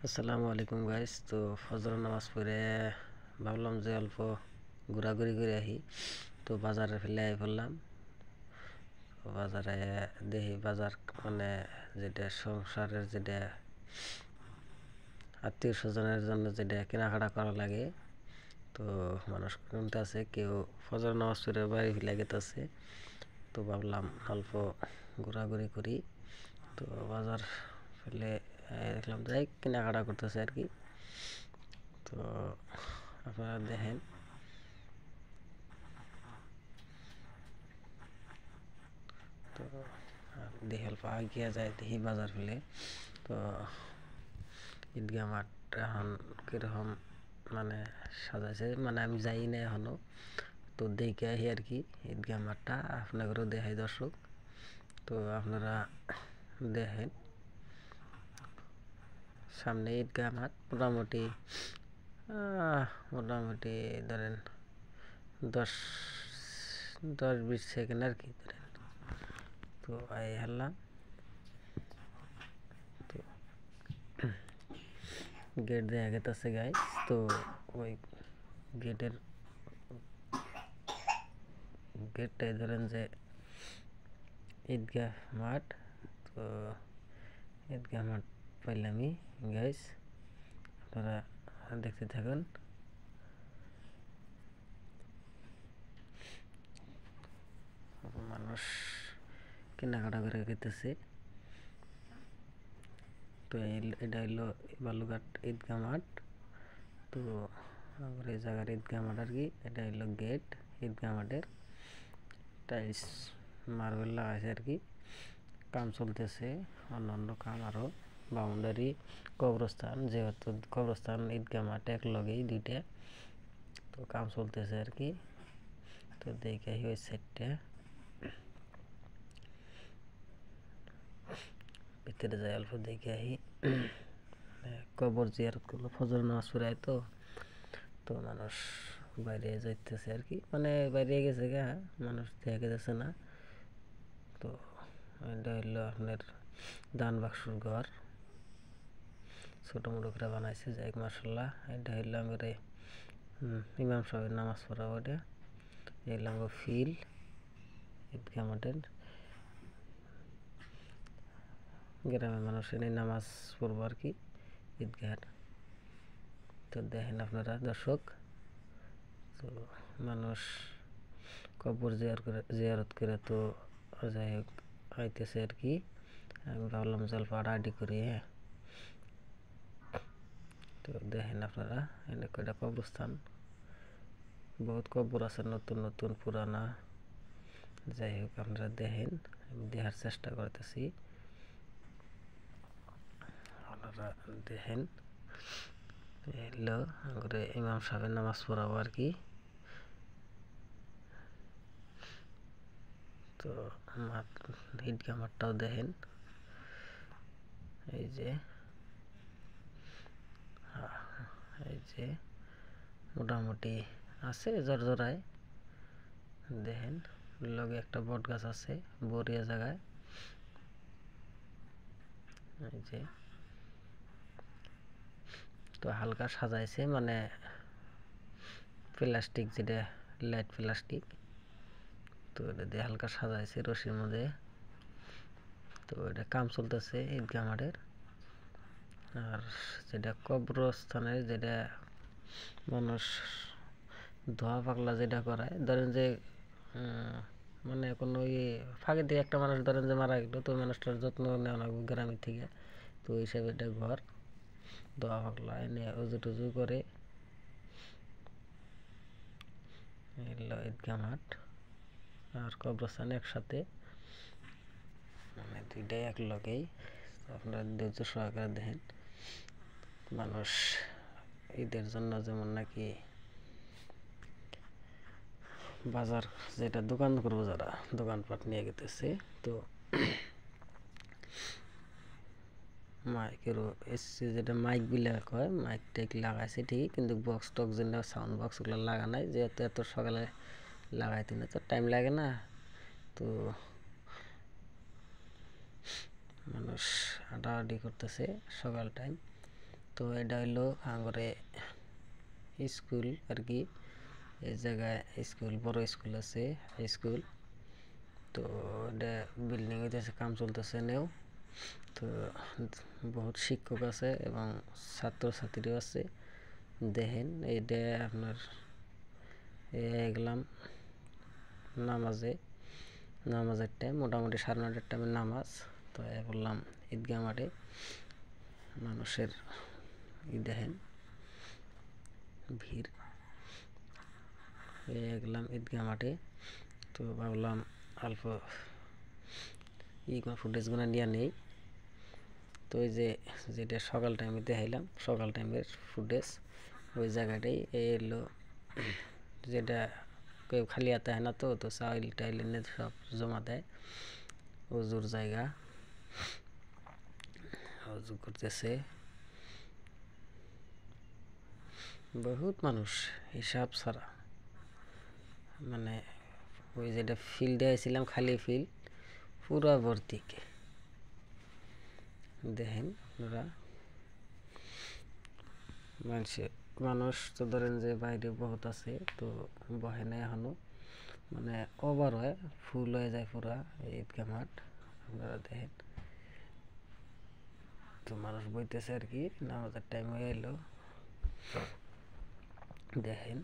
আসসালামু আলাইকুম গাইস। তো ফজর নামাজ পড়ে ভাবলাম যে অল্প ঘোরাঘুরি করে আহি। তো বাজারে ফেলে পড়লাম। বাজারে দেখি বাজার মানে যেটা সংসারের যেটা আত্মীয় স্বজনের জন্য যেটা কেনাকাটা করা লাগে। তো মানুষ কিনতে আছে, কেউ ফজর নামাজ পড়ে বাড়ি ফেলে গেতেছে। তো ভাবলাম অল্প ঘোরাঘুরি করি। তো বাজার ফেলে দেখলাম যাই কেনাকাটা করতেছে আর কি। তো আপনারা দেখেন, তো দেখি অল্প আগিয়ে যায়, দেখি বাজার ফেলে। তো ঈদগাহ মাঠ এখন কীরকম মানে সাজাইছে, মানে আমি যাই না এখনো। তো দেখে আহি আর কি ঈদগাহ মাঠটা আপনাদেরও দেখাই দর্শক। তো আপনারা দেখেন, সামনে ঈদগাহ মাঠ মোটামুটি মোটামুটি ধরেন 10-20 সেকেন্ড আর কি ধরেন। তো আই হারলাম। তো গেট দেখা গেতেছে গাইস। তো ওই গেটটাই ধরেন যে ঈদগাহ মাঠ। তো ঈদগাহ মাঠ পাইলামই গাইস, আপনারা দেখতে থাকুন। মানুষ কেনাকাটা করে খেতেছে। তো এটা হইলো বালুঘাট ঈদগাহ মাঠ। তো আমার এই জায়গার ঈদগাহ মাঠ আর কি। এটা হইলো গেট ঈদগাহ মাঠের। টাইলস মার্বেল লাগাইছে আর কি। কাম চলতেছে, অন্যান্য কাম আরও। বাউন্ডারি কবরস্থান, যেহেতু কবরস্থান ঈদগাহ মাঠ এক লগেই দুইটা। তো কাম চলতেছে আর কি। তো দেখে ওই সাইডটা ভিতরে যাই অল্প দেখে আহি। কবর জিয়ারত করলো, ফজর নামাজ পড়ায়। তো মানুষ বাইরে যাইতেছে আর কি, মানে বাইরে গেছে গা, মানুষ দেখা যাচ্ছে না। তো এটা হইলো আপনার দান বাক্সর ঘর, ছোটো মোটো করে বানাইছে, যাই মার্শাল্লাহ। এটা হইলো আমার ইমাম সাহেবের নামাজ পড়া। ওটা এগুলো আমার ফিল ঈদগাহ মাঠের। গ্রামের মানুষ এনে নামাজ পড়বো আর কি ঈদগাহের। তো দেখেন আপনারা দর্শক, তো মানুষ কবর জিয়ারত করে তো যাই হোক আইতেছে আর কি। আমি ভাবলাম জল আড্ডি করি। হ্যাঁ, তো দেখেন আপনারা, এনে কয়টা কবরস্থান, বহুত কবর আছে, নতুন নতুন পুরানা। যাই হোক আপনারা দেখেন, আমি দেখার চেষ্টা করতেছি, আপনারা দেখেন। এলো করে ইমাম সাহেবের নামাজ পড়াবো আর কি। তো মাঠ ঈদগাহ মাঠটাও দেখেন, এই যে এই যে মোটামুটি আছে জরজরায়। দেখেন লগে একটা বট গাছ আছে বড়িয়া জায়গায়। এই যে তো হালকা সাজাইছে, মানে প্লাস্টিক, যেটা লাইট প্লাস্টিক। তো এটা দিয়ে হালকা সাজাইছে রশির মধ্যে। তো এটা কাম চলতেছে ঈদগাহ মাঠের। আর যেটা কবরস্থানের, যেটা মানুষ ধোয়া পাগলা যেটা করায়, ধরেন যে মানে কোনো ফাঁকে দিয়ে একটা মানুষ ধরেন যে মারা গেলো, তো মানুষটার যত্ন নেওয়া লাগবে গ্রামের থেকে। তো ওই হিসাবে এটা ঘর ধোয়া পাগলা এনে উজু টুজু করে। ঈদগাহ মাঠ আর কবরস্থান একসাথে, মানে দুইটাই এক লগেই। আপনারা ধৈর্য সহকারে দেখেন। মানুষ ঈদের জন্য যেমন নাকি বাজার যেটা দোকান করবো, যারা দোকানপাট নিয়ে গেতেছে, তো মাইকেরও এসছে, যেটা মাইক বিলা কয়, মাইক টাইক লাগাইছে ঠিকই, কিন্তু বক্স টক্স যেটা সাউন্ড বক্স ওগুলো লাগা নাই, যেহেতু এত সকালে লাগাইতে না, তো টাইম লাগে না। তো মানুষ হাঁটাহাঁটি করতেছে সকাল টাইম। তো এটা হইলো আঙ্গরে স্কুল আর কি। এই জায়গায় স্কুল, বড় স্কুল আছে, হাই স্কুল। তো এটা বিল্ডিং হইতেছে, কাম চলতেছে নেও। তো বহুত শিক্ষক আছে এবং ছাত্রছাত্রীও আছে। দেখেন এইটা আপনার গেলাম নামাজের টাইম, মোটামুটি 9:30টার টাইমে নামাজ। তো বললাম ঈদগাহ মাঠে মানুষের দেখেন ভিড়। গেলাম ঈদগাহ মাঠে। তো ভাবলাম অল্প ফুটেজগুলো নিয়ে নেই। তো ওই যেটা সকাল টাইমে দেখাইলাম, সকাল টাইমের ফুটেজ, ওই জায়গাটাই এলো। যেটা কেউ খালি হাতে হয় না, তো চাইল টাইল এনে সব জমা দেয়। অজুর জায়গা, অজু করতেছে বহুত মানুষ, হিসাব ছাড়া। মানে ওই যেটা ফিল্ডে আসছিলাম, খালি ফিল্ড পুরা ভর্তি। দেখেন ওরা মানুষ তো ধরেন যে বাইরে বহুত আছে, তো বহে না এখনো, মানে ওভার হয়, ফুল হয়ে যায় পুরা ঈদগাহ মাঠ। আপনারা দেখেন, তো মানুষ বইতেছে আর কি, নামাজের টাইম হয়ে এলো। দেখেন